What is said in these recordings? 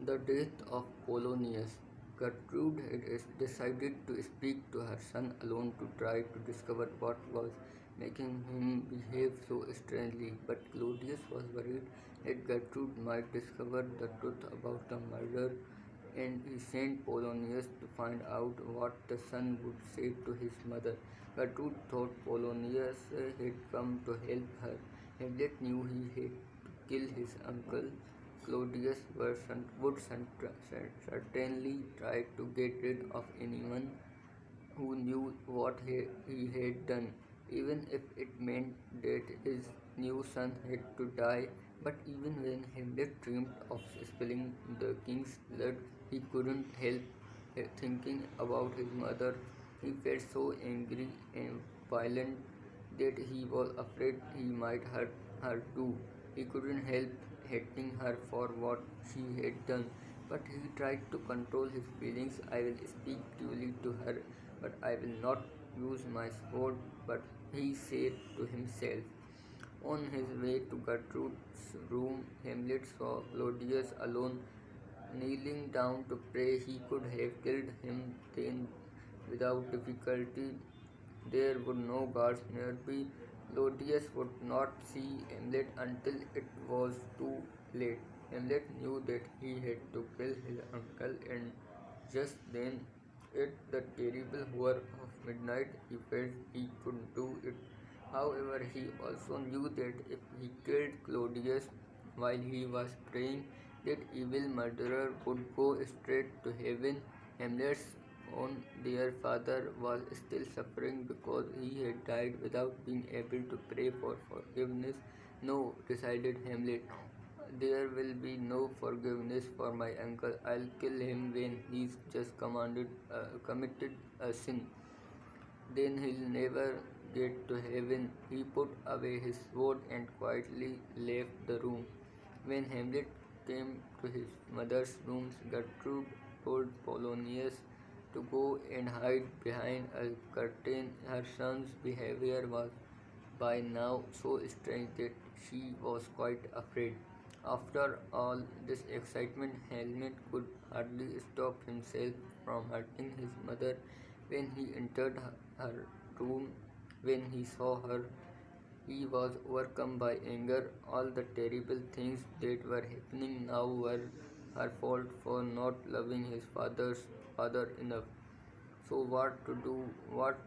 The death of Polonius. Gertrude had decided to speak to her son alone to try to discover what was making him behave so strangely, but Claudius was worried that Gertrude might discover the truth about the murder, and he sent Polonius to find out what the son would say to his mother. Gertrude thought Polonius had come to help her. Hamlet knew he had to kill his uncle. Claudius would certainly try to get rid of anyone who knew what he had done, even if it meant that his new son had to die. But even when Hamlet dreamed of spilling the king's blood, he couldn't help thinking about his mother. He felt so angry and violent that he was afraid he might hurt her too. He couldn't help hating her for what she had done, but he tried to control his feelings. I will speak duly to her, but I will not use my sword, but he said to himself. On his way to Gertrude's room, Hamlet saw Claudius alone, kneeling down to pray. He could have killed him then without difficulty. There would no guards nearby. Claudius would not see Hamlet until it was too late. Hamlet knew that he had to kill his uncle, and just then, at the terrible hour of midnight, he felt he could do it. However, he also knew that if he killed Claudius while he was praying, that evil murderer would go straight to heaven. Hamlet's own dear father was still suffering because he had died without being able to pray for forgiveness. No, decided Hamlet, there will be no forgiveness for my uncle. I'll kill him when he's just committed a sin. Then he'll never get to heaven. He put away his sword and quietly left the room. When Hamlet came to his mother's room, Gertrude told Polonius to go and hide behind a curtain. Her son's behavior was by now so strange that she was quite afraid. After all this excitement, Hamlet could hardly stop himself from hurting his mother. When he entered her room, when he saw her, he was overcome by anger. All the terrible things that were happening now were her fault for not loving his father enough. So what to do? What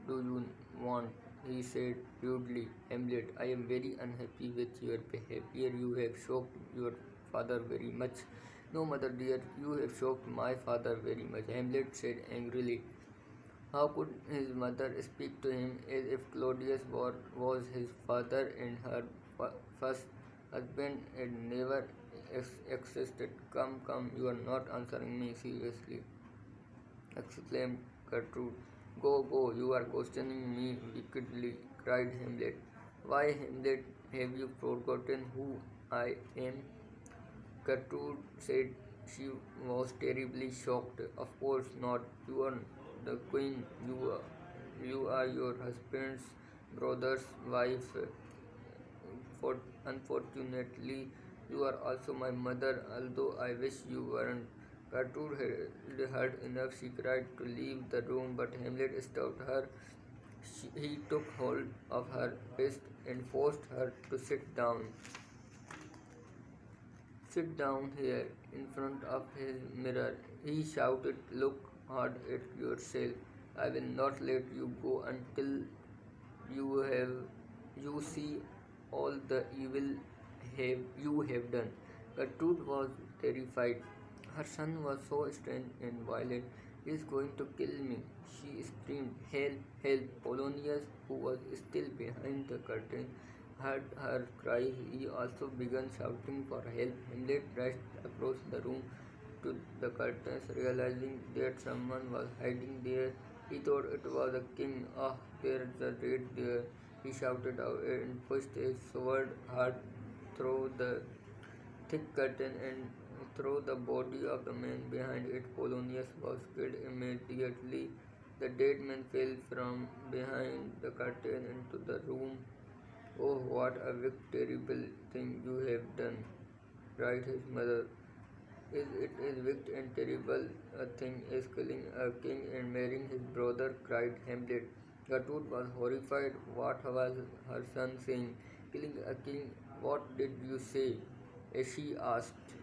do you want? He said rudely. Hamlet, I am very unhappy with your behavior. You have shocked your father very much. No, mother dear, you have shocked my father very much, Hamlet said angrily. How could his mother speak to him as if Claudius was his father and her first husband had never existed? Come, come, you are not answering me seriously, exclaimed Gertrude. Go, go, you are questioning me wickedly, cried Hamlet. Why, Hamlet, have you forgotten who I am? Gertrude said she was terribly shocked. Of course not. You are the queen. You are your husband's brother's wife. For unfortunately, you are also my mother, although I wish you weren't. Gertrude had heard enough. She cried to leave the room, but Hamlet stopped her. He took hold of her wrist and forced her to sit down. Sit down here in front of his mirror, he shouted. Look hard at yourself. I will not let you go until you have you see all the evil you have done. Gertrude was terrified. Her son was so strange and violent. He is going to kill me, she screamed. Help, help. Polonius, who was still behind the curtain, heard her cry. He also began shouting for help. Hamlet rushed across the room to the curtains, realizing that someone was hiding there. He thought it was a king. Ah, there's a rat there, he shouted out and pushed his sword hard through the thick curtain and through the body of the man behind it. Polonius was killed immediately. The dead man fell from behind the curtain into the room. Oh, what a terrible thing you have done, cried his mother. It is wicked and terrible a thing is killing a king and marrying his brother, cried Hamlet. Gertrude was horrified. What was her son saying? Killing a king? What did you say? She asked.